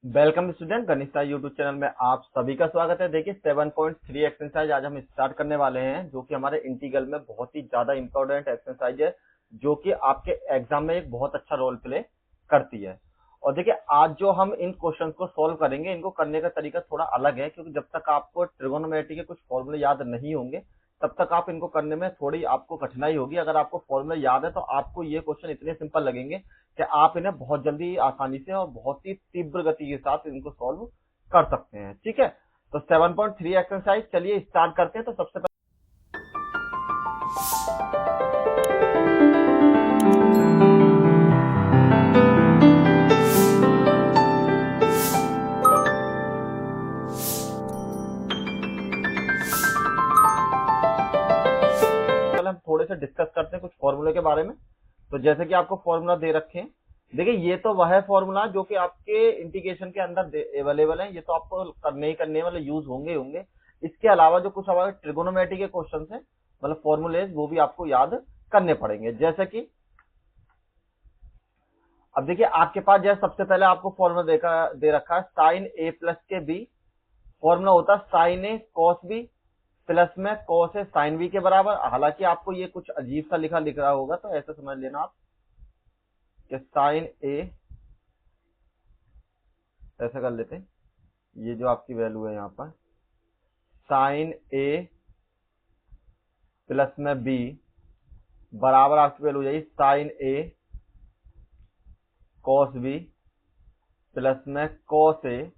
Welcome student, गणित YouTube channel में आप सभी का स्वागत है। देखिए 7.3 एक्सरसाइज आज हम स्टार्ट करने वाले हैं, जो कि हमारे इंटीग्रल में बहुत ही ज्यादा इंपॉर्टेंट एक्सरसाइज है, जो कि आपके एग्जाम में एक बहुत अच्छा रोल प्ले करती है। और देखिए आज जो हम इन क्वेश्चन को सोल्व करेंगे, इनको करने का तरीका थोड़ा अलग है, क्योंकि जब तक आपको ट्रिगोनोमेट्री के कुछ फॉर्मूले याद नहीं होंगे तब तक आप इनको करने में थोड़ी आपको कठिनाई होगी। अगर आपको फॉर्मूला याद है तो आपको ये क्वेश्चन इतने सिंपल लगेंगे कि आप इन्हें बहुत जल्दी आसानी से और बहुत ही तीव्र गति के साथ इनको सॉल्व कर सकते हैं। ठीक है, तो 7.3 एक्सरसाइज चलिए स्टार्ट करते हैं। तो सबसे पहले हम थोड़े से डिस्कस करते हैं कुछ फॉर्मूले के बारे में। तो जैसे कि आपको फॉर्मूला दे रखे हैं, देखिए ये तो वह है फॉर्मूला जो कि आपके इंटीग्रेशन के अंदर अवेलेबल है। ये तो आपको करने ही करने वाले यूज होंगे होंगे। इसके अलावा जो कुछ हमारे ट्रिगोनोमेट्री के क्वेश्चन है, मतलब फॉर्मूले, वो भी आपको याद करने पड़ेंगे। जैसे कि अब देखिए आपके पास जैसे सबसे पहले आपको फॉर्मूला दे रखा है साइन ए प्लस के बी। फॉर्मूला होता है sine A cos B plus में कॉस ए साइन बी के बराबर। हालांकि आपको ये कुछ अजीब सा लिख रहा होगा, तो ऐसा समझ लेना आप कि साइन ए, ऐसा कर लेते हैं, ये जो आपकी वैल्यू है यहाँ पर साइन ए प्लस में बी बराबर आपकी वैल्यू हो जाएगी sign A cos B plus में कॉस ए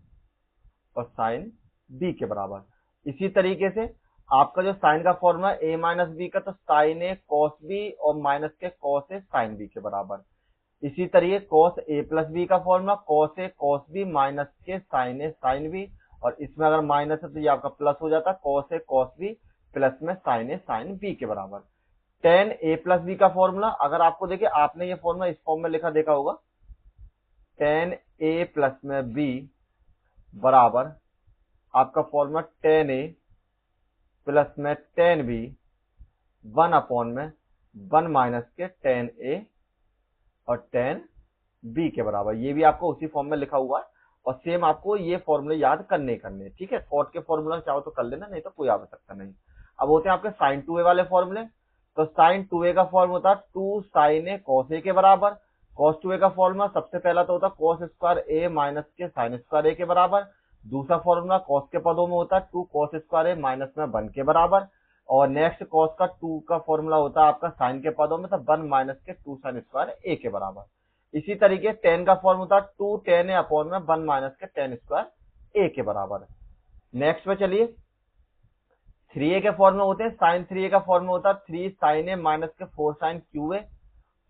और साइन बी के बराबर। इसी तरीके से आपका जो साइन का फॉर्मूला ए माइनस बी का, तो साइन ए कॉस बी और माइनस के कॉस ए साइन बी के बराबर। इसी तरीके कॉस ए प्लस बी का formula cos A cos B minus के साइन ए साइन बी, और इसमें अगर माइनस है तो ये आपका प्लस हो जाता है cos A cos B plus में साइन ए साइन बी के बराबर। टेन ए प्लस बी का फॉर्मूला, अगर आपको देखिए आपने ये फॉर्मूला इस फॉर्म में लिखा देखा होगा, टेन ए प्लस में बी बराबर आपका फॉर्मूला टेन ए प्लस में टेन बी वन अपॉन में वन माइनस के टेन ए और टेन बी के बराबर। ये भी आपको उसी फॉर्म में लिखा हुआ है, और सेम आपको ये फॉर्मूले याद करने। ठीक है, कॉट के फॉर्मूला चाहो तो कर लेना, नहीं तो कोई आवश्यकता नहीं। अब होते हैं आपके साइन टू ए वाले फॉर्मूले। तो साइन टू ए का फॉर्मूला होता है to sine A cos A के बराबर। कॉस टू ए का फॉर्मूला सबसे पहला तो होता है कॉस स्क्वायर ए माइनस के साइन स्क्वायर ए के बराबर। दूसरा फॉर्मूला कॉस के पदों में होता है two cos square A minus में वन के बराबर। और नेक्स्ट कॉस का टू का फॉर्मूला होता है आपका साइन के पदों में, तो वन माइनस के टू साइन स्क्वायर ए के बराबर। इसी तरीके टेन का फॉर्मूला होता है टू टेन ए अपॉन में वन माइनस के टेन स्क्वायर ए के बराबर। नेक्स्ट में चलिए थ्री ए के फॉर्मूला होते हैं, साइन थ्री ए का फॉर्मूला होता है थ्री साइन ए माइनस के four sine cube A.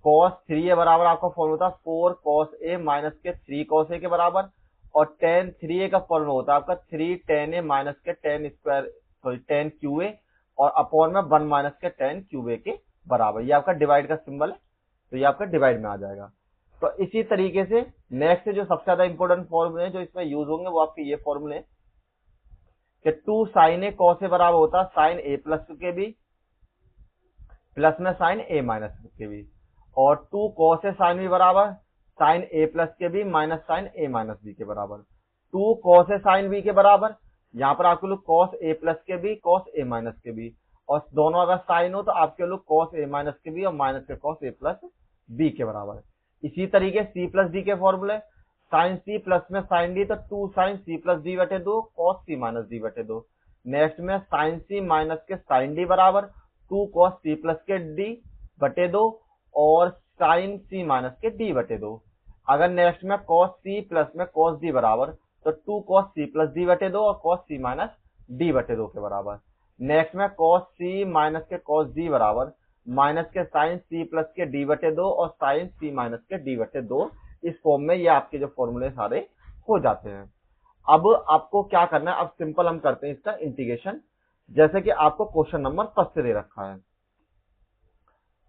Cos three A बराबर आपका फॉर्मूला होता है फोर कॉस ए माइनस के थ्री कॉस ए के बराबर। और टेन थ्री ए का फॉर्मूला होता है आपका थ्री टेन ए माइनस के tan square sorry ten Q A और अपॉन में वन माइनस के टेन क्यू ए के बराबर। ये आपका डिवाइड का सिंबल है, तो ये आपका डिवाइड में आ जाएगा। तो इसी तरीके से नेक्स्ट जो सबसे ज्यादा इंपॉर्टेंट फॉर्मूले जो इसमें यूज होंगे वो आपके ये फॉर्मूले कि two sine A cos A बराबर होता है साइन ए प्लस के बी प्लस में साइन ए माइनस के बी। और two cos A sine B बराबर साइन ए प्लस के B minus sine A minus B के बराबर। Two cos A sine B के बराबर, यहाँ पर आपके लोग कॉस ए प्लस के बी कॉस ए माइनस के बी, और दोनों अगर साइन हो तो आपके लोग कॉस ए माइनस के बी और माइनस के कॉस ए प्लस बी के बराबर। इसी तरीके सी प्लस डी के फॉर्मूले साइन सी प्लस में साइन डी, तो two sine C plus D बटे दो कॉस सी माइनस डी बटे दो। नेक्स्ट में साइन सी माइनस के साइन डी बराबर टू कॉस सी प्लस के डी बटे दो और साइन सी माइनस के डी बटे दो। अगर नेक्स्ट में कॉस सी प्लस में कॉस डी बराबर, तो two cos C plus D बटे दो और कॉस सी माइनस डी बटे दो के बराबर। नेक्स्ट में कॉस सी माइनस के कॉस डी बराबर माइनस के साइन सी प्लस के डी बटे दो और साइन सी माइनस के डी बटे दो। इस फॉर्म में ये आपके जो फॉर्मूले सारे हो जाते हैं। अब आपको क्या करना है, अब सिंपल हम करते हैं इसका इंटीग्रेशन। जैसे कि आपको क्वेश्चन नंबर फर्स्ट दे रखा है,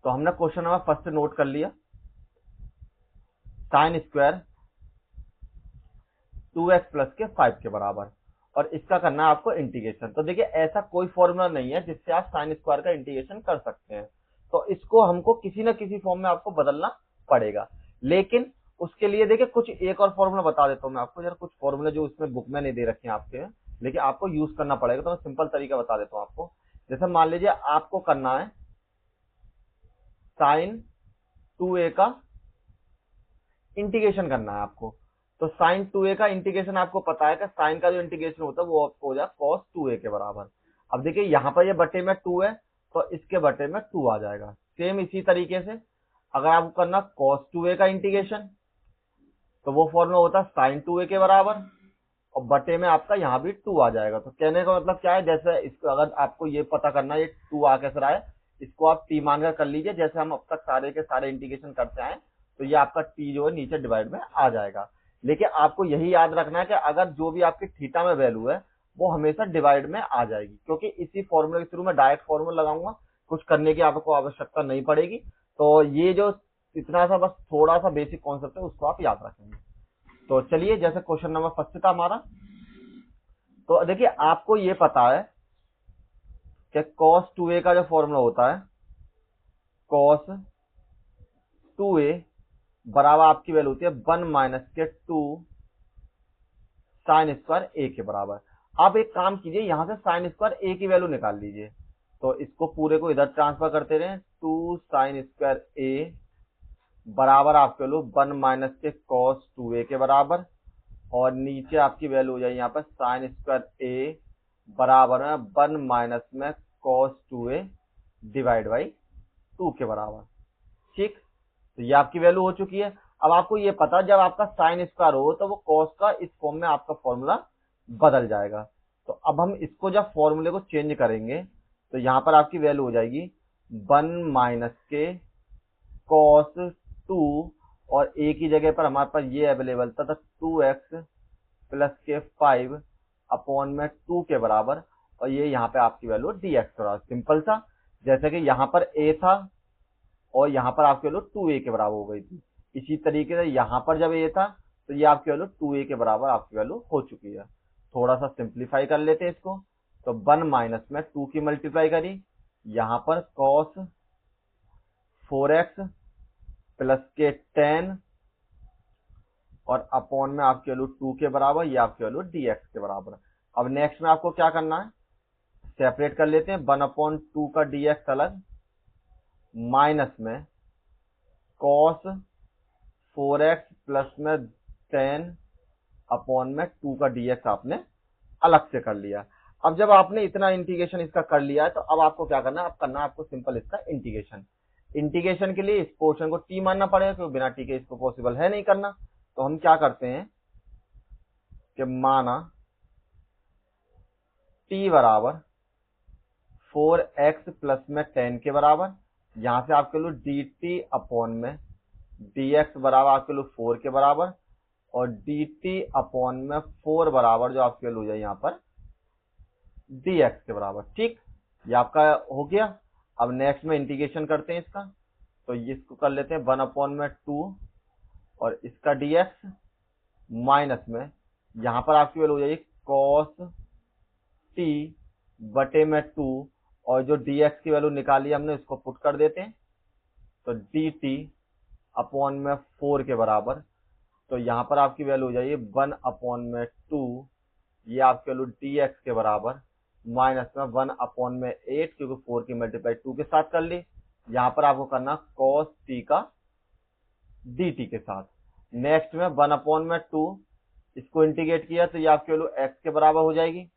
तो हमने क्वेश्चन नंबर फर्स्ट नोट कर लिया, साइन स्क्वायर 2x प्लस के 5 के बराबर, और इसका करना है आपको इंटीग्रेशन। तो देखिए ऐसा कोई फॉर्मूला नहीं है जिससे आप साइन स्क्वायर का इंटीग्रेशन कर सकते हैं, तो इसको हमको किसी ना किसी फॉर्म में आपको बदलना पड़ेगा। लेकिन उसके लिए देखिए कुछ एक और फॉर्मूला बता देता हूँ मैं आपको, यार कुछ फॉर्मूला जो इसमें बुक में नहीं दे रखे हैं आपके, लेकिन आपको यूज करना पड़ेगा, तो मैं सिंपल तरीका बता देता हूँ आपको। जैसे मान लीजिए आपको करना है साइन 2a का इंटीग्रेशन करना है आपको, तो साइन 2a का इंटीग्रेशन आपको पता है कि साइन का जो इंटीग्रेशन होता है वो आपको हो जाए cos 2a के बराबर। अब देखिए यहाँ पर ये बटे में 2 है, तो इसके बटे में 2 आ जाएगा। सेम इसी तरीके से अगर आपको करना cos 2a का इंटीग्रेशन, तो वो फॉर्मूला होता है साइन 2a के बराबर, और बटे में आपका यहाँ भी 2 आ जाएगा। तो कहने का मतलब क्या है, जैसे इसको अगर आपको ये पता करना है ये 2 आ कैसे रहा है, इसको आप t मानकर कर लीजिए, जैसे हम अब तक सारे के सारे इंटीग्रेशन करते आए, तो ये आपका t जो है नीचे डिवाइड में आ जाएगा। लेकिन आपको यही याद रखना है कि अगर जो भी आपकी थीटा में वैल्यू है वो हमेशा डिवाइड में आ जाएगी, क्योंकि इसी फॉर्मूले के थ्रू मैं डायरेक्ट फॉर्मूला लगाऊंगा, कुछ करने की आपको आवश्यकता नहीं पड़ेगी। तो ये जो इतना सा बस थोड़ा सा बेसिक कॉन्सेप्ट है उसको आप याद रखेंगे। तो चलिए जैसे क्वेश्चन नंबर फर्स्ट था हमारा, तो देखिए आपको ये पता है कि cos 2a का जो फॉर्मूला होता है cos 2a बराबर आपकी वैल्यू होती है 1 माइनस के 2 साइन स्क्वायर a के बराबर। आप एक काम कीजिए, यहां से साइन स्क्वायर a की वैल्यू निकाल लीजिए, तो इसको पूरे को इधर ट्रांसफर करते रहे, 2 साइन स्क्वायर a बराबर आपके वैल्यू 1 माइनस के cos 2a के बराबर, और नीचे आपकी वैल्यू हो जाएगी यहाँ पर साइन स्क्वायर a बराबर में 1 माइनस में cos 2a डिवाइड बाई 2 के बराबर। ठीक, तो ये आपकी वैल्यू हो चुकी है। अब आपको ये पता जब आपका साइन स्क्वायर हो तो वो cos का इस फॉर्म में आपका फॉर्मूला बदल जाएगा। तो अब हम इसको जब फॉर्मूले को चेंज करेंगे तो यहाँ पर आपकी वैल्यू हो जाएगी 1 माइनस के cos 2, और a की जगह पर हमारे पास ये अवेलेबल था, 2x प्लस के 5 अपॉन में 2 के बराबर, और ये यहाँ पे आपकी वैल्यू dx रहा। सिंपल था, जैसे कि यहाँ पर a था और यहाँ पर आपकी वैल्यू 2a के बराबर हो गई थी, इसी तरीके से यहाँ पर जब a था तो ये आपकी वैल्यू 2a के बराबर आपकी वैल्यू हो चुकी है। थोड़ा सा सिंप्लीफाई कर लेते हैं इसको, तो 1 माइनस में 2 की मल्टीप्लाई करी, यहाँ पर cos 4x प्लस के 10 और अपॉन में आपकी वैल्यू 2 के बराबर, ये आपकी वैल्यू dx के बराबर। अब नेक्स्ट में आपको क्या करना है, सेपरेट कर लेते हैं, 1/2 का dx अलग, माइनस में cos 4x प्लस में 10 अपॉन में 2 का dx आपने अलग से कर लिया। अब जब आपने इतना इंटीग्रेशन इसका कर लिया है, तो अब आपको क्या करना है, अब करना है आपको सिंपल इसका इंटीग्रेशन। इंटीग्रेशन के लिए इस पोर्शन को t मानना पड़ेगा, क्योंकि बिना t के इसको पॉसिबल है नहीं करना। तो हम क्या करते हैं कि माना t बराबर 4x प्लस में 10 के बराबर, यहां से आपके लो dt अपॉन में dx बराबर आपके लो 4 के बराबर, और dt अपॉन में 4 बराबर जो आपके लो जाए यहाँ पर dx के बराबर। ठीक, ये आपका हो गया। अब नेक्स्ट में इंटीग्रेशन करते हैं इसका, तो इसको कर लेते हैं 1/2 और इसका dx माइनस में यहाँ पर आपकी वैल्यू हो जाएगी cos t बटे में 2, और जो dx की वैल्यू निकाली हमने इसको पुट कर देते हैं, तो dt अपॉन में 4 के बराबर, तो यहाँ पर आपकी वैल्यू हो जाएगी 1/2, ये आपकी वैल्यू dx के बराबर, माइनस में 1/8, क्योंकि 4 की मल्टीप्लाई 2 के साथ कर ली, यहाँ पर आपको करना cos t का dt के साथ। नेक्स्ट में 1/2 इसको इंटीग्रेट किया तो ये आपकी वैल्यू x के बराबर हो जाएगी,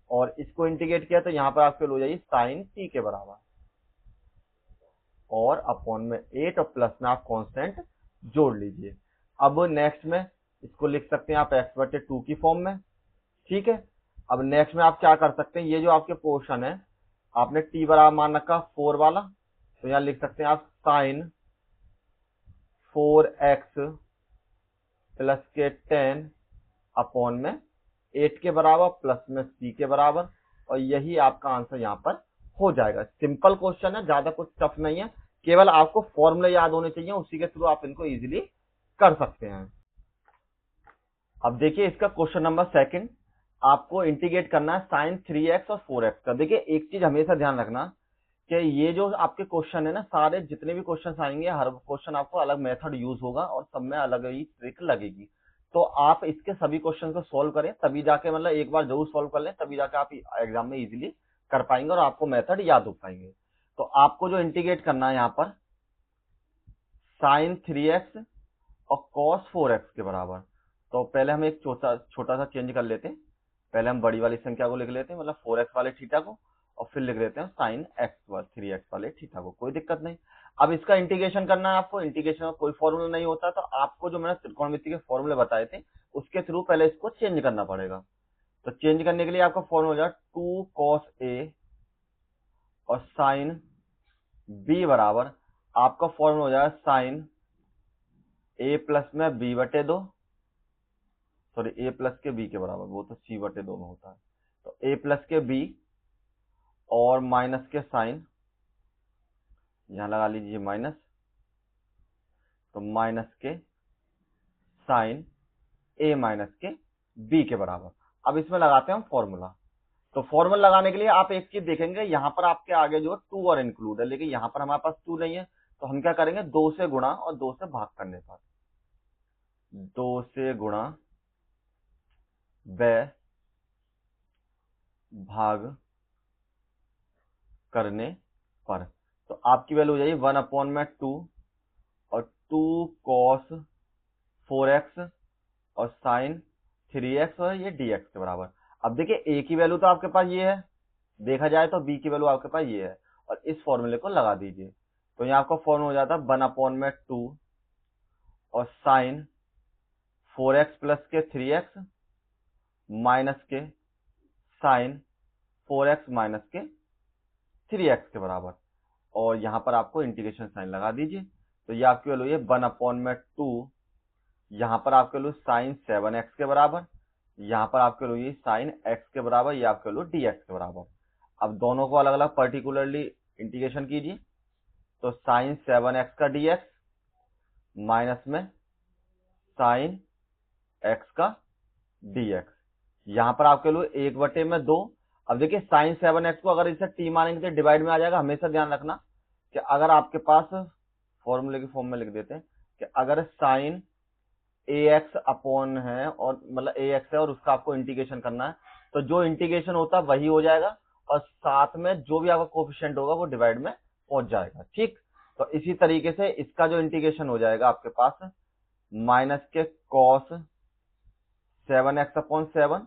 और इसको इंटीग्रेट किया तो यहाँ पर आपकी वैल्यू हो जाएगी साइन t के बराबर, और अपॉन में 8 और प्लस में आप कांस्टेंट जोड़ लीजिए। अब नेक्स्ट में इसको लिख सकते हैं आप x/2 की फॉर्म में। ठीक है, अब नेक्स्ट में आप क्या कर सकते हैं, ये जो आपके पोर्शन है आपने t बराबर मान रखा 4 वाला, तो यहाँ लिख सकते हैं आप साइन 4x प्लस के 10 अपॉन में 8 के बराबर प्लस में c के बराबर, और यही आपका आंसर यहाँ पर हो जाएगा। सिंपल क्वेश्चन है, ज्यादा कुछ टफ नहीं है, केवल आपको फॉर्मूले याद होने चाहिए, उसी के थ्रू आप इनको इजीली कर सकते हैं। अब देखिए इसका क्वेश्चन नंबर सेकंड, आपको इंटीग्रेट करना है साइन 3x और 4x का। देखिए एक चीज हमेशा ध्यान रखना कि ये जो आपके क्वेश्चन है ना, सारे जितने भी क्वेश्चन आएंगे, हर क्वेश्चन आपको अलग मेथड यूज होगा और सब में अलग ही ट्रिक लगेगी। तो आप इसके सभी क्वेश्चन को सॉल्व करें, तभी जाके मतलब एक बार जरूर सॉल्व कर लें, तभी जाके आप एग्जाम में इजीली कर पाएंगे और आपको मेथड याद हो पाएंगे। तो आपको जो इंटीग्रेट करना है यहाँ पर साइन 3x और कॉस 4x के बराबर। तो पहले हम एक छोटा सा चेंज कर लेते हैं। पहले हम बड़ी वाली संख्या को लिख लेते हैं, मतलब 4x वाले थीटा को, और फिर लिख लेते हैं साइन x 3x वाले थीटा को, कोई दिक्कत नहीं। अब इसका इंटीग्रेशन करना है आपको। इंटीग्रेशन में कोई फॉर्मूला नहीं होता, तो आपको जो मैंने त्रिकोणमिति के फॉर्मूले बताए थे उसके थ्रू पहले इसको चेंज करना पड़ेगा। तो चेंज करने के लिए आपका फॉर्मूला हो जाएगा 2 cos a और साइन b बराबर आपका फॉर्मूला हो जाएगा साइन a प्लस में b बटे 2, सॉरी a प्लस के b के बराबर, वो तो c बटे 2 में होता है। तो a प्लस के b और माइनस के साइन, यहां लगा लीजिए माइनस, तो माइनस के साइन a माइनस के b के बराबर। अब इसमें लगाते हैं हम फॉर्मूला। तो फॉर्मूला लगाने के लिए आप एक चीज देखेंगे, यहां पर आपके आगे जो 2 और इंक्लूड है, लेकिन यहां पर हमारे पास 2 नहीं है, तो हम क्या करेंगे 2 से गुणा और 2 से भाग करने पर, 2 से गुणा व भाग करने पर, तो आपकी वैल्यू हो जाएगी 1/2 और 2 cos 4x और साइन 3x और ये dx के बराबर। अब देखिए a की वैल्यू तो आपके पास ये है, देखा जाए तो b की वैल्यू आपके पास ये है, और इस फॉर्मूले को लगा दीजिए। तो यहाँ आपका फॉर्मूला हो जाता है 1/2 और साइन 4x प्लस के 3x माइनस के साइन 4x माइनस के 3x के बराबर, और यहां पर आपको इंटीग्रेशन साइन लगा दीजिए। तो ये आपकी वैल्यू है 1/2, यहां पर आपकी वैल्यू साइन 7x के बराबर, यहां पर आपकी वैल्यू साइन x के बराबर, ये आपकी वैल्यू dx के बराबर। अब दोनों को अलग अलग पर्टिकुलरली इंटीग्रेशन कीजिए। तो साइन 7x का dx माइनस में साइन x का dx, यहां पर आपके लिए 1/2। अब देखिए साइन 7x को अगर इसे t मानेंगे तो डिवाइड में आ जाएगा। हमेशा ध्यान रखना कि अगर आपके पास फॉर्मूले की फॉर्म में लिख देते हैं कि अगर साइन ax अपॉन है, और मतलब ax है और उसका आपको इंटीग्रेशन करना है, तो जो इंटीग्रेशन होता है वही हो जाएगा, और साथ में जो भी आपका कोफिशिएंट होगा वो डिवाइड में पहुंच जाएगा। ठीक, तो इसी तरीके से इसका जो इंटीग्रेशन हो जाएगा आपके पास माइनस के कॉस 7x अपॉन 7,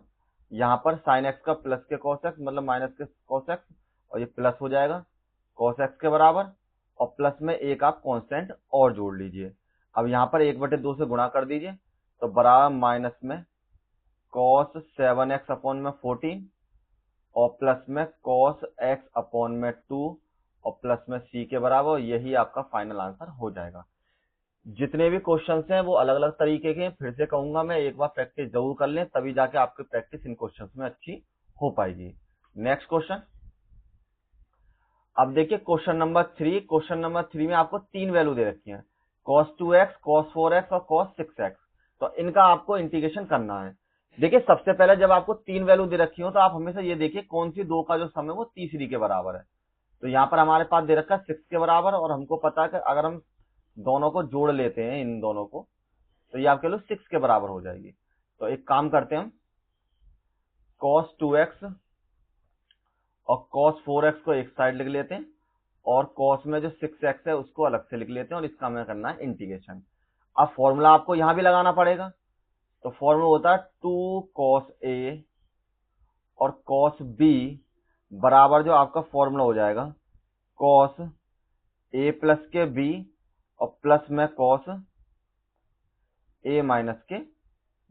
यहां पर साइन एक्स का प्लस के कॉस एक्स, मतलब माइनस के कॉस एक्स, और ये प्लस हो जाएगा कॉस एक्स के बराबर, और प्लस में एक आप कांस्टेंट और जोड़ लीजिए। अब यहां पर 1/2 से गुणा कर दीजिए, तो बराबर माइनस में कॉस 7x अपॉन में 14 और प्लस में कॉस x अपॉन में 2 और प्लस में c के बराबर। यही आपका फाइनल आंसर हो जाएगा। जितने भी क्वेश्चंस हैं वो अलग अलग तरीके के हैं, फिर से कहूंगा मैं, एक बार प्रैक्टिस जरूर कर लें, तभी जाके आपकी प्रैक्टिस इन क्वेश्चंस में अच्छी हो पाएगी। Next question. अब देखिए क्वेश्चन नंबर 3। क्वेश्चन नंबर 3 में आपको 3 वैल्यू दे रखी है, cos 2x, cos 4x और cos 6x। तो इनका आपको इंटीग्रेशन करना है। देखिए सबसे पहले जब आपको 3 वैल्यू दे रखी हो तो आप हमेशा ये देखिए कौन सी दो का जो सम है वो तीसरी के बराबर है। तो यहाँ पर हमारे पास दे रखा है 6 के बराबर, और हमको पता है कि अगर हम दोनों को जोड़ लेते हैं, इन दोनों को, तो ये आपके लोग 6 के बराबर हो जाएगी। तो एक काम करते हैं हम, cos 2x और cos 4x को एक साइड लिख लेते हैं, और cos में जो 6x है उसको अलग से लिख लेते हैं, और इसका हमें करना है इंटीग्रेशन। अब फॉर्मूला आपको यहां भी लगाना पड़ेगा। तो फॉर्मूला होता है 2 cos a और cos b बराबर, जो आपका फॉर्मूला हो जाएगा cos a प्लस के b और प्लस में cos a माइनस के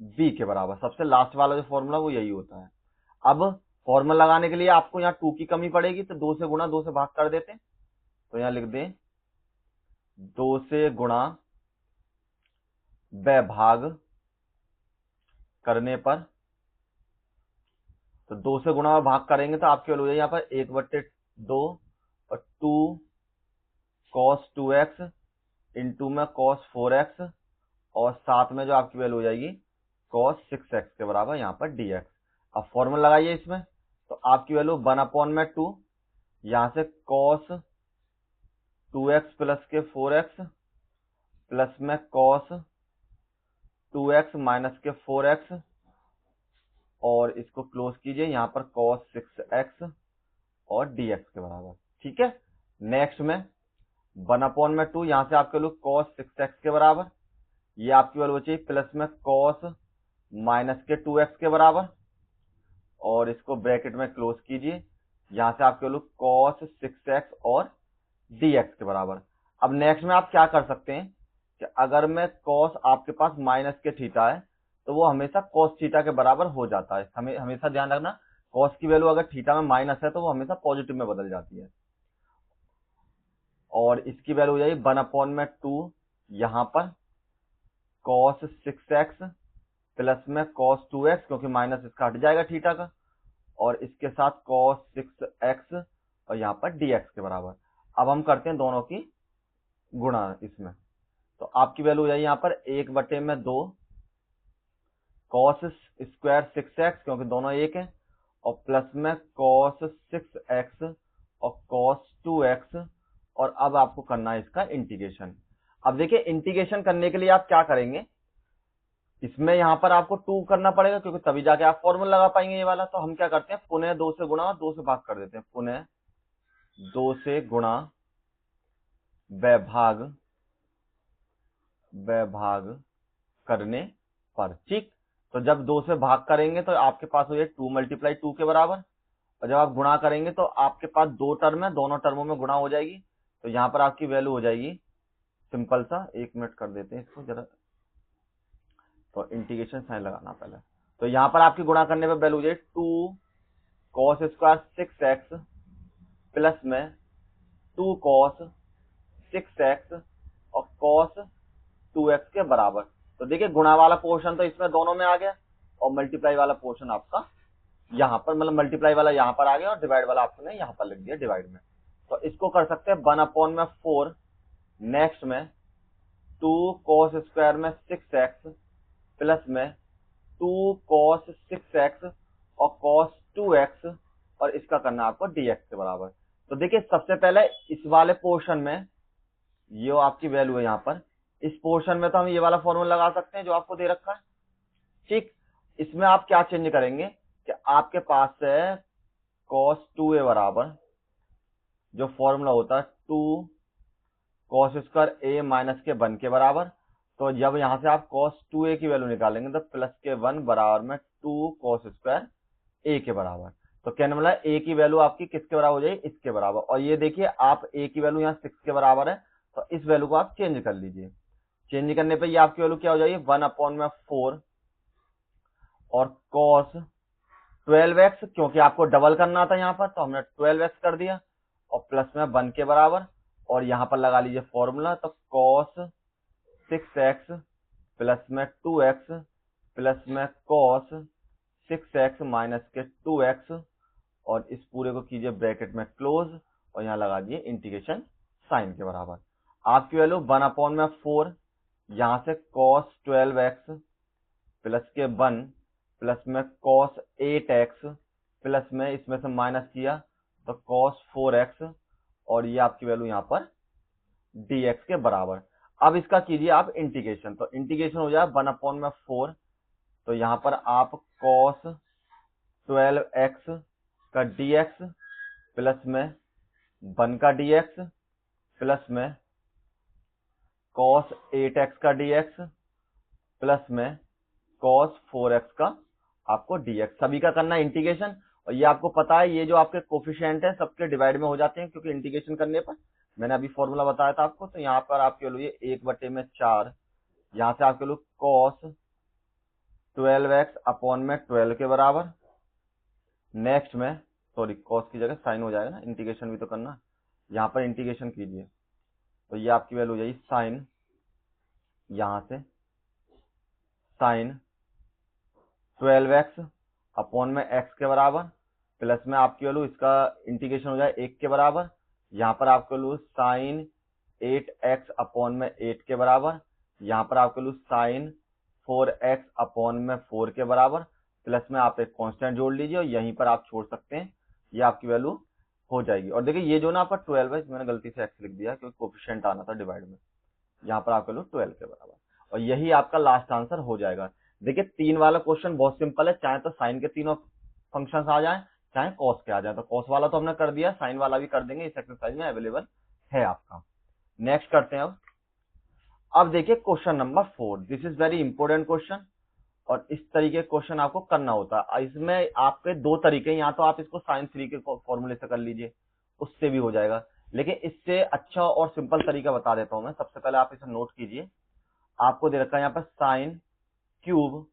b के बराबर। सबसे लास्ट वाला जो फॉर्मूला वो यही होता है। अब फॉर्मूला लगाने के लिए आपको यहाँ 2 की कमी पड़ेगी, तो 2 से गुणा 2 से भाग कर देते हैं। तो यहाँ लिख दें 2 से गुणा व भाग करने पर, तो 2 से गुणा व भाग करेंगे तो आपकी वैल्यू हो जाएगी यहाँ पर 1/2 और 2 cos 2x इंटू में cos 4x, और साथ में जो आपकी वैल्यू हो जाएगी cos 6x के बराबर यहाँ पर dx। अब फॉर्मूला लगाइए इसमें, तो आपकी वैल्यू 1/2 यहां से कॉस 2x प्लस के 4x प्लस में कॉस 2x माइनस के 4x और इसको क्लोज कीजिए, यहां पर कॉस 6x और dx के बराबर। ठीक है, नेक्स्ट में 1/2, यहां से आपके लोग कॉस 6x के बराबर, ये आपकी वैल्यू बची प्लस में कॉस माइनस के 2x के बराबर और इसको ब्रैकेट में क्लोज कीजिए, यहां से आपके लोग कॉस 6x और dx के बराबर। अब नेक्स्ट में आप क्या कर सकते हैं कि अगर में कॉस आपके पास माइनस के थीटा है तो वो हमेशा कॉस थीटा के बराबर हो जाता है। हमें हमेशा ध्यान रखना, कॉस की वैल्यू अगर थीटा में माइनस है तो वो हमेशा पॉजिटिव में बदल जाती है। और इसकी वैल्यू हो जाएगी 1/2, यहां पर कॉस 6x प्लस में कॉस 2x, क्योंकि माइनस इसका हट जाएगा थीटा का, और इसके साथ कॉस 6x और यहाँ पर dx के बराबर। अब हम करते हैं दोनों की गुणा इसमें, तो आपकी वैल्यू हो जाएगी यहाँ पर 1/2 कॉस स्क्वायर 6x, क्योंकि दोनों एक है, और प्लस में कॉस 6x और कॉस 2x, और अब आपको करना है इसका इंटीग्रेशन। अब देखिए इंटीग्रेशन करने के लिए आप क्या करेंगे, इसमें यहां पर आपको 2 करना पड़ेगा क्योंकि तभी जाके आप फॉर्मूला लगा पाएंगे ये वाला। तो हम क्या करते हैं, पुनः 2 से गुणा और 2 से भाग कर देते हैं। पुनः 2 से गुणा वैभाग करने पर, ठीक। तो जब 2 से भाग करेंगे तो आपके पास हो जाएगा 2 × 2 के बराबर, और जब आप गुणा करेंगे तो आपके पास 2 टर्म है, दोनों टर्मों में गुणा हो जाएगी। तो यहाँ पर आपकी वैल्यू हो जाएगी सिंपल सा, 1 मिनट कर देते हैं इसको जरा, तो इंटीग्रेशन साइन लगाना पहले। तो यहाँ पर आपकी गुणा करने पर वैल्यू हो जाएगी 2 कॉस स्क्वायर 6x प्लस में 2 कॉस 6x और कॉस 2x के बराबर। तो देखिए गुणा वाला पोर्शन तो इसमें दोनों में आ गया और मल्टीप्लाई वाला पोर्शन आपका यहाँ पर, मतलब मल्टीप्लाई वाला यहाँ पर आ गया और डिवाइड वाला आपने यहाँ पर लिख दिया डिवाइड में। तो इसको कर सकते हैं 1/4, नेक्स्ट में 2 कॉस स्क्वायर में 6x प्लस में 2 कॉस 6x और कॉस 2x, और इसका करना आपको dx के बराबर। तो देखिए सबसे पहले इस वाले पोर्शन में ये आपकी वैल्यू है, यहाँ पर इस पोर्शन में तो हम ये वाला फॉर्मूला लगा सकते हैं जो आपको दे रखा है, ठीक। इसमें आप क्या चेंज करेंगे कि आपके पास है cos 2a बराबर, जो फॉर्मूला होता है 2 cos स्क्वायर a माइनस के 1 के बराबर। तो जब यहां से आप cos 2a की वैल्यू निकालेंगे तो प्लस के 1 बराबर में 2 cos स्क्वायर a के बराबर। तो कहने वाला a की वैल्यू आपकी किसके बराबर हो जाएगी, इसके बराबर। और ये देखिए आप a की वैल्यू यहाँ 6 के बराबर है, तो इस वैल्यू को आप चेंज कर लीजिए। चेंज करने पे ये आपकी वैल्यू क्या हो जाएगी 1/4 और cos 12x, क्योंकि आपको डबल करना था यहाँ पर तो हमने 12x कर दिया, और प्लस में 1 के बराबर, और यहाँ पर लगा लीजिए फॉर्मूला। तो cos 6x प्लस में 2x प्लस में cos 6x माइनस के 2x, और इस पूरे को कीजिए ब्रैकेट में क्लोज और यहाँ लगा दिए इंटीग्रेशन साइन के बराबर। आपकी वैल्यू 1/4, यहाँ से cos 12x प्लस के 1 प्लस में cos 8x प्लस में इसमें से माइनस किया तो cos 4x, और ये आपकी वैल्यू यहाँ पर dx के बराबर। अब इसका कीजिए आप इंटीग्रेशन, तो इंटीग्रेशन हो जाए 1/4, तो यहाँ पर आप cos 12x का dx प्लस में 1 का dx प्लस में cos 8x का dx प्लस में cos 4x का आपको dx, सभी का करना है इंटीग्रेशन। और ये आपको पता है ये जो आपके कोफिशिएंट है सबके डिवाइड में हो जाते हैं, क्योंकि इंटीग्रेशन करने पर मैंने अभी फॉर्मूला बताया था आपको। तो यहाँ पर आपके लिए 1/4, यहाँ से आपके लोग cos 12x अपॉन में 12 के बराबर। नेक्स्ट में सॉरी cos की जगह साइन हो जाएगा ना, इंटीग्रेशन भी तो करना, यहाँ पर इंटीग्रेशन कीजिए तो ये आपकी वैल्यू हो जाएगी साइन, यहाँ से साइन 12x अपॉन में x के बराबर, प्लस में आपकी वैल्यू इसका इंटीग्रेशन हो जाए 1 के बराबर, यहाँ पर आपकी वैल्यू साइन 8x अपॉन में 8 के बराबर, यहाँ पर आपकी वैल्यू साइन 4x अपॉन में 4 के बराबर, प्लस में आप एक कांस्टेंट जोड़ लीजिए और यहीं पर आप छोड़ सकते हैं। ये आपकी वैल्यू हो जाएगी। और देखिए ये जो ना आपका 12 है, मैंने गलती से x लिख दिया क्योंकि कोफिशिएंट आना था डिवाइड में, यहाँ पर आपका लो 12 के बराबर, और यही आपका लास्ट आंसर हो जाएगा। देखिए 3 वाला क्वेश्चन बहुत सिंपल है, चाहे तो साइन के तीनों फंक्शंस आ जाएं, चाहे कॉस के आ जाए। तो कॉस वाला तो हमने कर दिया, साइन वाला भी कर देंगे, इस एक्सरसाइज में अवेलेबल है आपका। नेक्स्ट करते हैं अब देखिए question number 4। This is very important question, और इस तरीके क्वेश्चन आपको करना होता है। इसमें आपके दो तरीके, या तो आप इसको साइन 3 के फॉर्मूले से कर लीजिए, उससे भी हो जाएगा, लेकिन इससे अच्छा और सिंपल तरीका बता देता हूं मैं। सबसे पहले आप इसे नोट कीजिए, आपको दे रखा है यहाँ पर साइन क्यूब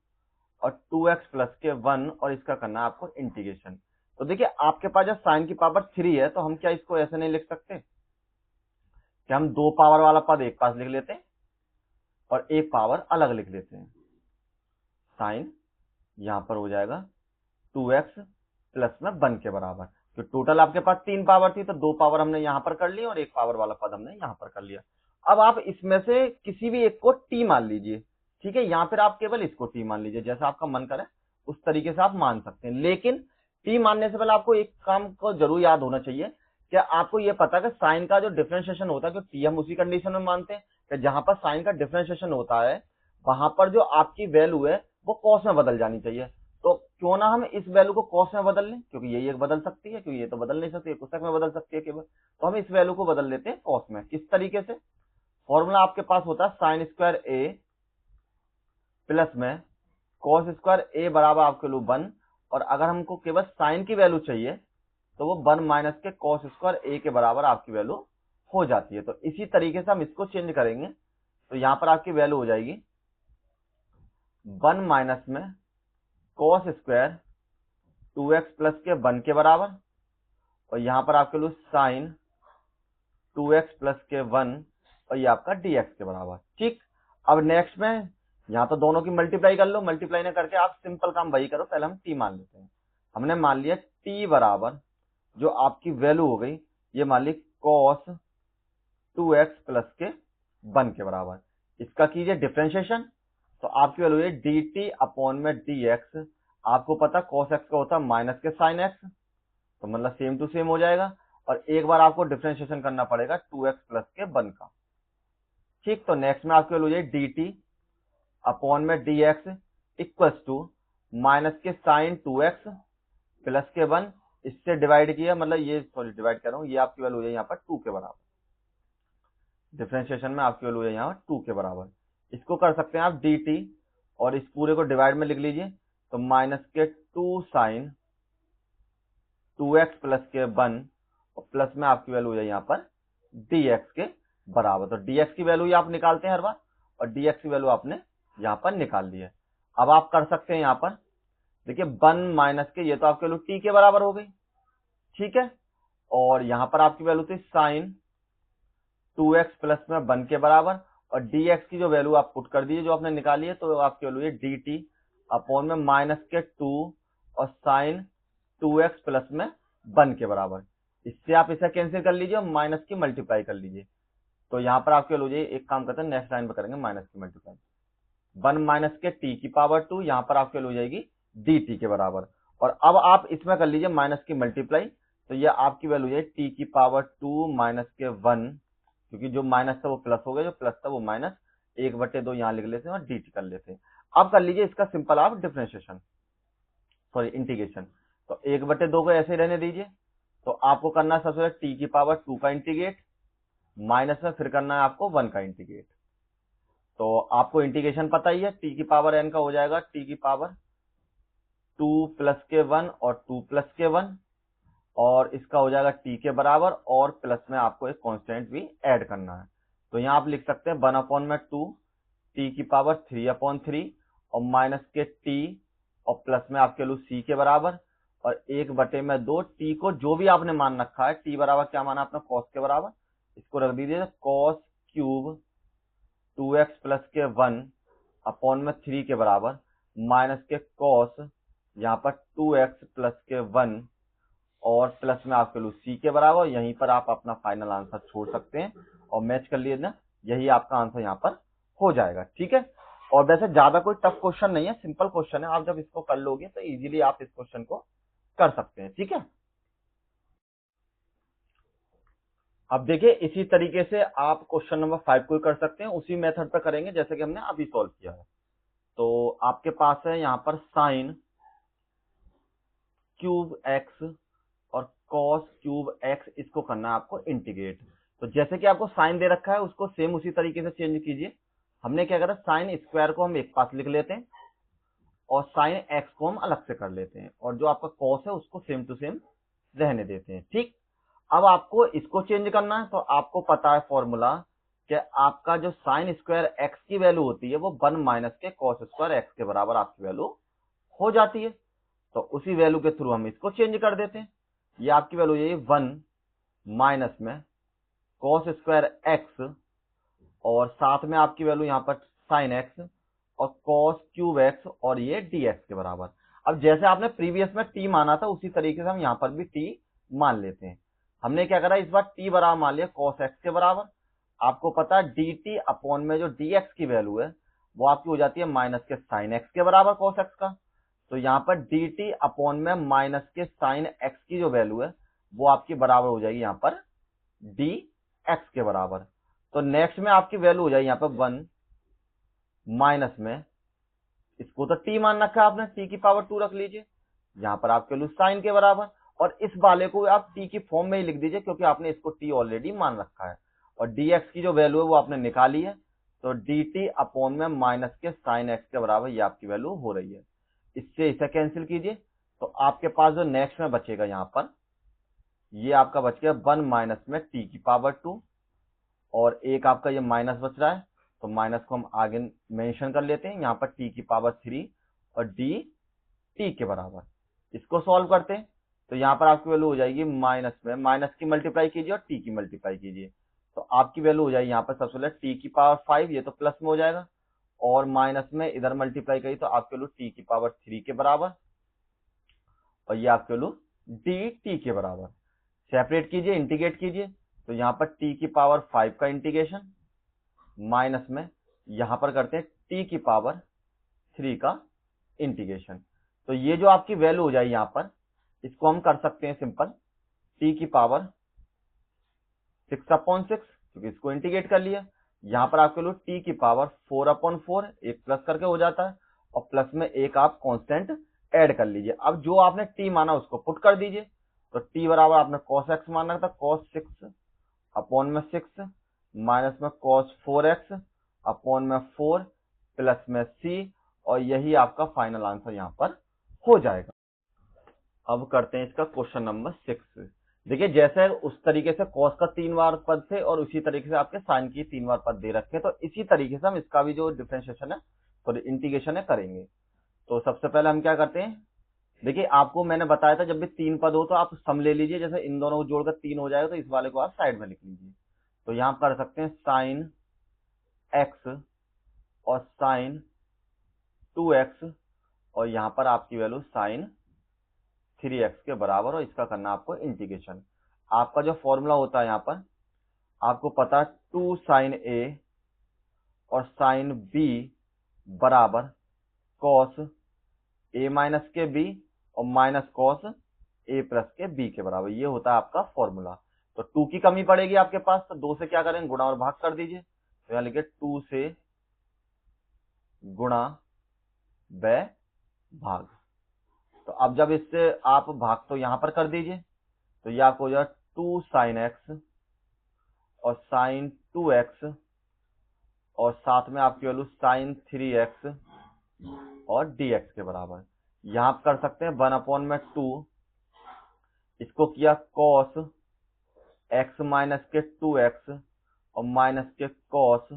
और 2x प्लस के 1, और इसका करना है आपको इंटीग्रेशन। तो देखिए आपके पास जब साइन की पावर 3 है, तो हम क्या इसको ऐसे नहीं लिख सकते कि हम 2 पावर वाला पद एक पास लिख लेते हैं और एक पावर अलग लिख लेते हैं। साइन यहां पर हो जाएगा 2x प्लस में 1 के बराबर। तो टोटल आपके पास 3 पावर थी, तो 2 पावर हमने यहां पर कर ली और एक पावर वाला पद हमने यहां पर कर लिया। अब आप इसमें से किसी भी एक को t मान लीजिए, ठीक है, या फिर आप केवल इसको t मान लीजिए, जैसा आपका मन करे उस तरीके से आप मान सकते हैं। लेकिन t मानने से पहले आपको एक काम को जरूर याद होना चाहिए, क्या आपको यह पता है कि साइन का जो डिफरेंशिएशन होता है, कि t हम उसी कंडीशन में मानते हैं कि जहां पर साइन का डिफरेंशिएशन होता है, वहां पर जो आपकी वैल्यू है वो कॉस में बदल जानी चाहिए। तो क्यों ना हम इस वैल्यू को कॉस में बदल लें, क्योंकि ये एक बदल सकती है, क्योंकि ये तो बदल नहीं सकती, कोसेक में बदल सकती है केवल। तो हम इस वैल्यू को बदल लेते हैं कॉस में। किस तरीके से? फॉर्मूला आपके पास होता है साइन स्क्वायर ए प्लस में कॉस स्क्वायर ए बराबर आपके लिए 1, और अगर हमको केवल साइन की वैल्यू चाहिए तो वो 1 माइनस के कॉस स्क्वायर ए के बराबर आपकी वैल्यू हो जाती है। तो इसी तरीके से हम इसको चेंज करेंगे, तो यहां पर आपकी वैल्यू हो जाएगी 1 माइनस में कॉस स्क्वायर 2x प्लस के 1 के बराबर, और यहां पर आपके लिए साइन 2x प्लस के 1, और ये आपका dx के बराबर। ठीक, अब नेक्स्ट में यहां तो दोनों की मल्टीप्लाई कर लो, मल्टीप्लाई ना करके आप सिंपल काम वही करो, पहले हम t मान लेते हैं। हमने मान लिया t बराबर जो आपकी वैल्यू हो गई, ये मान ली cos 2x प्लस के 1 के बराबर। इसका कीजिए डिफरेंशिएशन, तो आपकी वैल्यू है dt अपॉन में dx। आपको पता cos x का होता है माइनस के साइन x, तो मतलब सेम टू सेम हो जाएगा, और एक बार आपको डिफरेंशिएशन करना पड़ेगा 2x प्लस के 1 का। ठीक, तो नेक्स्ट में आपकी वैल्यू है dt अपॉन में dx इक्वल्स टू माइनस के साइन 2x प्लस के 1, इससे डिवाइड किया, मतलब ये सॉरी डिवाइड कर रहा हूं, ये आपकी वैल्यू है यहाँ पर 2 के बराबर। डिफरेंशिएशन में आपकी वैल्यू है यहाँ 2 के बराबर। इसको कर सकते हैं आप dt, और इस पूरे को डिवाइड में लिख लीजिए, तो माइनस के 2 साइन 2x प्लस के 1, और प्लस में आपकी वैल्यू है यहाँ पर dx के बराबर। तो dx की वैल्यू आप निकालते हैं हर बार, और dx की वैल्यू आपने यहाँ पर निकाल ली है। अब आप कर सकते हैं यहाँ पर देखिए 1 माइनस के, ये तो आपकी वैल्यू t के बराबर हो गई, ठीक है, और यहाँ पर आपकी वैल्यू थी साइन 2x प्लस में 1 के बराबर, और dx की जो वैल्यू आप पुट कर दीजिए जो आपने निकाली है, तो आपकी वैल्यू है dt अपॉन में माइनस के 2 और साइन 2x प्लस में 1 के बराबर। इससे आप इसे कैंसिल कर लीजिए और माइनस की मल्टीप्लाई कर लीजिए, तो यहाँ पर आपके वैल्यू एक काम करते हैं, नेक्स्ट लाइन पर करेंगे माइनस की मल्टीप्लाई। 1 माइनस के t की पावर 2, यहाँ पर आपके वैल्यू हो जाएगी dt के बराबर। और अब आप इसमें कर लीजिए माइनस की मल्टीप्लाई, तो ये आपकी वैल्यू है t की पावर 2 माइनस के 1, क्योंकि जो माइनस था वो प्लस हो गया, जो प्लस था वो माइनस, 1/2 यहाँ लिख लेते हैं और dt कर लेते हैं। अब कर लीजिए इसका सिंपल आप डिफरेंशिएशन, सॉरी इंटीग्रेशन। तो 1/2 को ऐसे ही रहने दीजिए, तो आपको करना है सबसे पहले t की पावर 2 का इंटीग्रेट, माइनस में फिर करना है आपको 1 का इंटीग्रेट। तो आपको इंटीग्रेशन पता ही है, t की पावर n का हो जाएगा t की पावर 2 प्लस के 1 और 2 प्लस के 1, और इसका हो जाएगा t के बराबर, और प्लस में आपको एक कांस्टेंट भी ऐड करना है। तो यहाँ आप लिख सकते हैं 1 अपॉन में 2 t की पावर 3/3, और माइनस के t, और प्लस में आपके लू c के बराबर, और 1/2 t को जो भी आपने मान रखा है, t बराबर क्या माना आपने cos के बराबर, इसको रख दीजिए cos क्यूब 2x प्लस के 1 अपॉन में 3 के बराबर, माइनस के cos यहाँ पर 2x प्लस के 1, और प्लस में आपके लू c के बराबर। यहीं पर आप अपना फाइनल आंसर छोड़ सकते हैं और मैच कर लिए ना, यही आपका आंसर यहाँ पर हो जाएगा, ठीक है। और वैसे ज्यादा कोई टफ क्वेश्चन नहीं है, सिंपल क्वेश्चन है, आप जब इसको कर लोगे तो इजीली आप इस क्वेश्चन को कर सकते हैं, ठीक है। अब देखिए इसी तरीके से आप क्वेश्चन नंबर 5 को कर सकते हैं, उसी मेथड पे करेंगे जैसे कि हमने अभी सॉल्व किया है। तो आपके पास है यहाँ पर साइन क्यूब एक्स और कॉस क्यूब एक्स, इसको करना है आपको इंटीग्रेट। तो जैसे कि आपको साइन दे रखा है उसको सेम उसी तरीके से चेंज कीजिए। हमने क्या करा, साइन स्क्वायर को हम एक पास लिख लेते हैं और साइन एक्स को हम अलग से कर लेते हैं, और जो आपका कॉस है उसको सेम टू सेम रहने देते हैं। ठीक, अब आपको इसको चेंज करना है, तो आपको पता है फॉर्मूला कि आपका जो साइन स्क्वायर एक्स की वैल्यू होती है वो 1 माइनस के कॉस स्क्वायर एक्स के बराबर आपकी वैल्यू हो जाती है। तो उसी वैल्यू के थ्रू हम इसको चेंज कर देते हैं। ये आपकी वैल्यू ये 1 माइनस में कॉस स्क्वायर एक्स और साथ में आपकी वैल्यू यहाँ पर साइन एक्स और कॉस क्यूब एक्स और ये dx के बराबर। अब जैसे आपने प्रीवियस में t माना था उसी तरीके से हम यहाँ पर भी t मान लेते हैं। हमने क्या करा, इस बार t बराबर मान लिया cos x के बराबर। आपको पता है dt अपॉन में जो dx की वैल्यू है वो आपकी हो जाती है माइनस के साइन x के बराबर cos x का। तो यहाँ पर dt अपॉन में माइनस के साइन x की जो वैल्यू है वो आपकी बराबर हो जाएगी यहाँ पर dx के बराबर। तो नेक्स्ट में आपकी वैल्यू हो जाएगी यहाँ पर 1 माइनस में, इसको तो t मान रखा है आपने, t की पावर 2 रख लीजिए, यहाँ पर आपके वैल्यू साइन के बराबर, और इस वाले को आप t की फॉर्म में ही लिख दीजिए क्योंकि आपने इसको t ऑलरेडी मान रखा है, और dx की जो वैल्यू है वो आपने निकाली है। तो dt अपॉन में माइनस के साइन x के बराबर ये आपकी वैल्यू हो रही है। इससे इसे कैंसिल कीजिए तो आपके पास जो नेक्स्ट में बचेगा यहाँ पर ये आपका बच गया 1 माइनस में t की पावर 2, और एक आपका ये माइनस बच रहा है तो माइनस को हम आगे मेंशन कर लेते हैं, यहाँ पर t की पावर 3 और d t के बराबर। इसको सॉल्व करते हैं तो यहाँ पर आपकी वैल्यू हो जाएगी माइनस में माइनस की मल्टीप्लाई कीजिए और t की मल्टीप्लाई कीजिए, तो आपकी वैल्यू हो जाएगी यहाँ पर सबसे पहले t की पावर 5, ये तो प्लस में हो जाएगा, और माइनस में इधर मल्टीप्लाई करिए तो आपकी वैल्यू t की पावर 3 के बराबर, और ये आपकी वैल्यू dt के बराबर। सेपरेट कीजिए, इंटीग्रेट कीजिए, तो यहाँ पर t की पावर 5 का इंटीग्रेशन माइनस में यहां पर करते हैं t की पावर 3 का इंटीग्रेशन। तो ये जो आपकी वैल्यू हो जाएगी यहां पर, इसको हम कर सकते हैं सिंपल t की पावर 6/6, क्योंकि इसको इंटीग्रेट कर लिया। यहां पर आपके लोग t की पावर 4/4, एक प्लस करके हो जाता है, और प्लस में एक आप कांस्टेंट ऐड कर लीजिए। अब जो आपने t माना उसको पुट कर दीजिए, तो t बराबर आपने cos x माना था, cos 6 अपॉन में 6 माइनस में cos 4x अपॉन में 4 प्लस में c, और यही आपका फाइनल आंसर यहाँ पर हो जाएगा। अब करते हैं इसका क्वेश्चन नंबर 6। देखिए जैसे उस तरीके से cos का 3 बार पद थे और उसी तरीके से आपके sin की 3 बार पद दे रखे हैं, तो इसी तरीके से हम इसका भी जो डिफरेंशिएशन है तो इंटीग्रेशन है करेंगे। तो सबसे पहले हम क्या करते हैं, देखिए आपको मैंने बताया था जब भी 3 पद हो तो आप सम ले लीजिए, जैसे इन दोनों को जोड़कर 3 हो जाएगा तो इस वाले को आप साइड में लिख लीजिए। तो यहां कर सकते हैं साइन x और साइन 2x, और यहां पर आपकी वैल्यू साइन 3x के बराबर, और इसका करना आपको इंटीग्रेशन। आपका जो फॉर्मूला होता है यहाँ पर आपको पता है 2 साइन a और साइन b बराबर cos a माइनस के b और माइनस cos a प्लस के b के बराबर, ये होता है आपका फॉर्मूला। तो 2 की कमी पड़ेगी आपके पास, तो 2 से क्या करेंगे, गुणा और भाग कर दीजिए। तो यहां लिखे 2 से गुणा व भाग। तो अब जब इससे आप भाग तो यहां पर कर दीजिए, तो ये आपको हो जाएगा 2 साइन x और साइन 2x, और साथ में आपकी वैल्यू साइन 3x और dx के बराबर। यहां आप कर सकते हैं 1/2, इसको किया cos x माइनस के 2x और माइनस के cos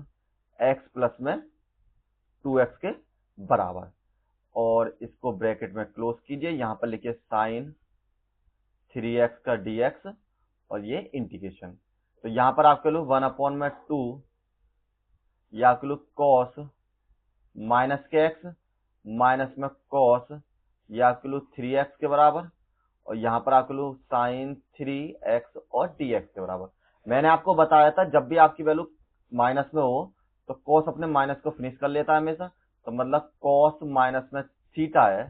x प्लस में 2x के बराबर, और इसको ब्रैकेट में क्लोज कीजिए। यहां पर लिखिए साइन 3x का dx और ये इंटीग्रेशन। तो यहां पर आपके लोग 1/2 या आपके लोग cos माइनस के x माइनस में cos या आपके लोग 3x के बराबर, और यहां पर आपके लोग साइन 3x और dx के बराबर। मैंने आपको बताया था जब भी आपकी वैल्यू माइनस में हो तो cos अपने माइनस को फिनिश कर लेता है हमेशा, तो मतलब cos माइनस में थीटा है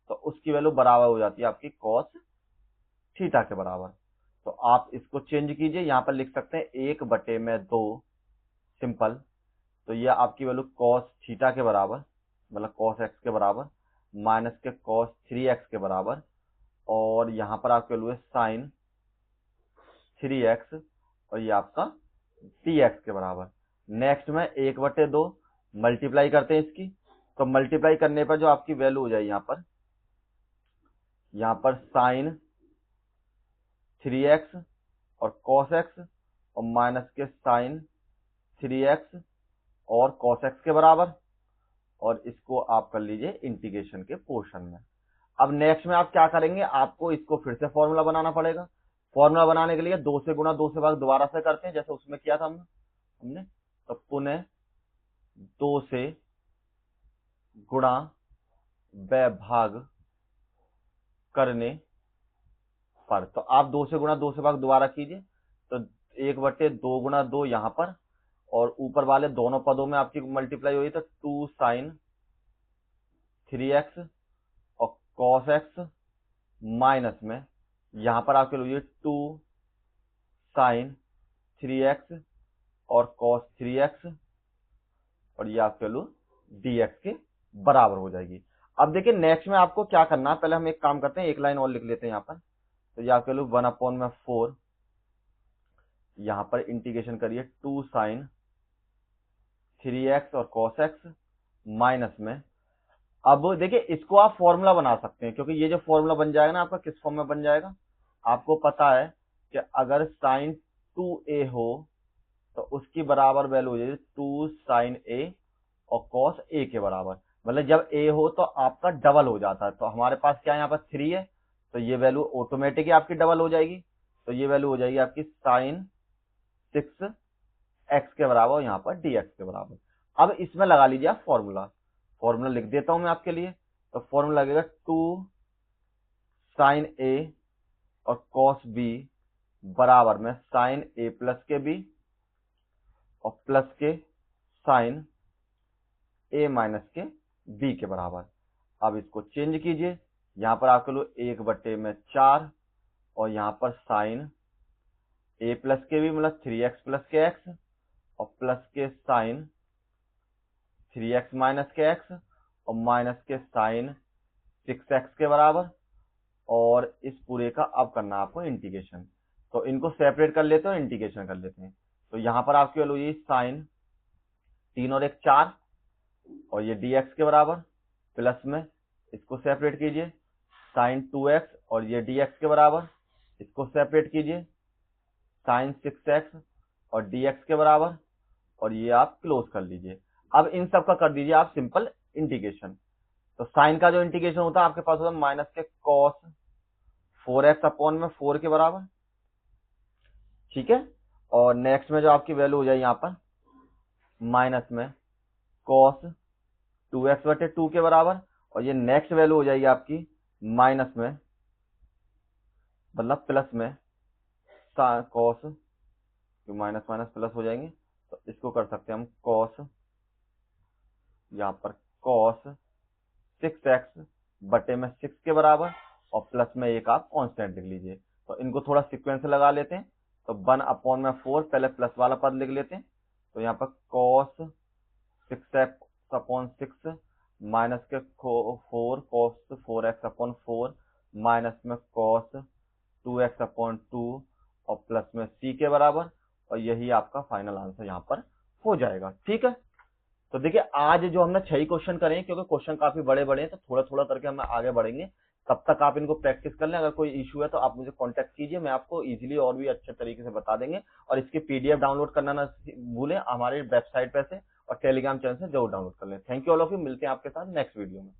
तो उसकी वैल्यू बराबर हो जाती है आपकी cos थीटा के बराबर। तो आप इसको चेंज कीजिए, यहां पर लिख सकते हैं 1/2 सिंपल। तो ये आपकी वैल्यू कॉस थीटा के बराबर, मतलब कॉस एक्स के बराबर, माइनस के कॉस 3x के बराबर, और यहां पर आपकी वैल्यू है साइन 3x, और ये आपका dx के बराबर। नेक्स्ट में 1/2 मल्टीप्लाई करते हैं इसकी, तो मल्टीप्लाई करने पर जो आपकी वैल्यू हो जाएगी यहां पर साइन 3x और कॉस एक्स, और माइनस के साइन 3x और कॉस एक्स के बराबर, और इसको आप कर लीजिए इंटीग्रेशन के पोर्शन में। अब नेक्स्ट में आप क्या करेंगे, आपको इसको फिर से फॉर्मूला बनाना पड़ेगा। फॉर्मूला बनाने के लिए 2 से गुणा 2 से भाग दोबारा से करते हैं, जैसे उसमें किया था हमने। तो पुनः 2 से गुणा व भाग करने पर, तो आप 2 से गुणा 2 से भाग दोबारा कीजिए, तो 1/2 गुणा 2 यहां पर, और ऊपर वाले दोनों पदों में आपकी मल्टीप्लाई हुई, तो 2 साइन 3x और कॉस एक्स, माइनस में यहां पर आपके लिए 2 साइन 3x और कॉस 3x, और ये आपके लो dx के बराबर हो जाएगी। अब देखिए नेक्स्ट में आपको क्या करना है, पहले हम एक काम करते हैं, एक लाइन और लिख लेते हैं यहां पर। तो ये आपके लो 1/4, यहां पर इंटीग्रेशन करिए 2 साइन 3x और cos x, माइनस में, अब देखिए इसको आप फॉर्मूला बना सकते हैं, क्योंकि ये जो फॉर्मूला बन जाएगा ना आपका, किस फॉर्म में बन जाएगा, आपको पता है कि अगर साइन 2a हो तो उसकी बराबर वैल्यू हो जाएगी 2 साइन a और cos a के बराबर। मतलब जब a हो तो आपका डबल हो जाता है, तो हमारे पास क्या है, यहाँ पर 3 है, तो ये वैल्यू ऑटोमेटिक आपकी डबल हो जाएगी। तो ये वैल्यू हो जाएगी आपकी साइन 6x के बराबर, यहाँ पर dx के बराबर। अब इसमें लगा लीजिए आप फॉर्मूला लिख देता हूं मैं आपके लिए। तो फॉर्मूला लगेगा 2 साइन a और cos b बराबर में साइन a प्लस के b और प्लस के साइन a माइनस के b के बराबर। अब इसको चेंज कीजिए, यहां पर आपके लिए 1/4, और यहां पर साइन a प्लस के b मतलब 3x प्लस के x, और प्लस के साइन 3x माइनस के x, और माइनस के साइन 6x के बराबर, और इस पूरे का अब करना आपको इंटीग्रेशन। तो इनको सेपरेट कर लेते हैं और इंटीग्रेशन कर लेते हैं। तो यहां पर आपकी वैल्यू ये साइन 3 और 1 4, और ये dx के बराबर, प्लस में इसको सेपरेट कीजिए साइन 2x और ये dx के बराबर, इसको सेपरेट कीजिए साइन 6x और dx के बराबर, और ये आप क्लोज कर लीजिए। अब इन सब का कर दीजिए आप सिंपल इंटीग्रेशन। तो साइन का जो इंटीग्रेशन होता है आपके पास होता है माइनस के कॉस 4x अपॉन में 4 के बराबर, ठीक है। और नेक्स्ट में जो आपकी वैल्यू हो जाए यहाँ पर माइनस में कॉस 2x/2 के बराबर, और ये नेक्स्ट वैल्यू हो जाएगी आपकी माइनस में, मतलब प्लस में कॉस, माइनस माइनस प्लस हो जाएंगे, तो इसको कर सकते हैं हम कॉस, यहाँ पर कॉस 6x/6 के बराबर, और प्लस में एक आप कांस्टेंट लिख लीजिए। तो इनको थोड़ा सीक्वेंस लगा लेते हैं। तो 1/4 पहले प्लस वाला पद लिख लेते हैं। तो यहाँ पर कॉस 6x/6 माइनस के 4 कॉस 4x/4 माइनस में कॉस 2x/2 और प्लस में c के बराबर, और यही आपका फाइनल आंसर यहाँ पर हो जाएगा, ठीक है। तो देखिए आज जो हमने 6 क्वेश्चन करे हैं, क्योंकि क्वेश्चन काफी बड़े बड़े हैं, तो थोड़ा थोड़ा करके हम आगे बढ़ेंगे। तब तक आप इनको प्रैक्टिस कर लें। अगर कोई इशू है तो आप मुझे कांटेक्ट कीजिए, मैं आपको इजीली और भी अच्छे तरीके से बता देंगे। और इसकी पीडीएफ डाउनलोड करना ना भूलें हमारे वेबसाइट पे से, और टेलीग्राम चैनल से जरूर डाउनलोड कर लें। Thank you all of you, मिलते हैं आपके साथ नेक्स्ट वीडियो में।